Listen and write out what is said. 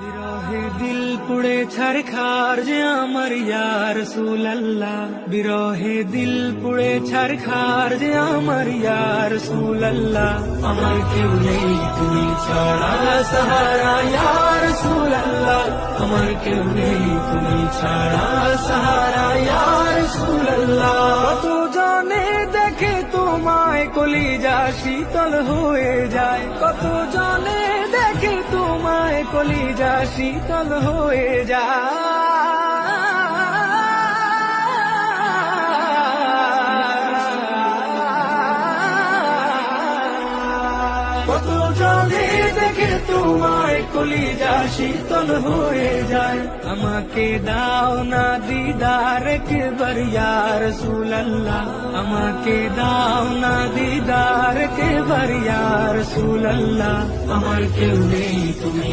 বিরহে দিল পুড়ে ছারখার যে আমার ইয়া রাসূলুল্লাহ, বিরহে দিল পুড়ে ছারখার যে আমার ইয়া রাসূলুল্লাহ। আমার কেউ নেই তুমি ছাড়া সাহারা ইয়া রাসূলুল্লাহ, আমার কেউ নেই তুমি ছাড়া সাহারা ইয়া রাসূলুল্লাহ। কত জনে দেখে তোমায় কলিজা শীতল হয়ে যায়, কত জনে দেখে তোমায় কলিজা শীতল হয়ে যায়। কত জনে দেখে তোমায় কলিজা শীতল হয়ে যায়। আমাকে দাও না দিদার একবার ইয়া রাসূলুল্লাহ, আমাকে দাও না দিদার একবার ইয়া রাসূলুল্লাহ। আমার কেউ নেই তুমি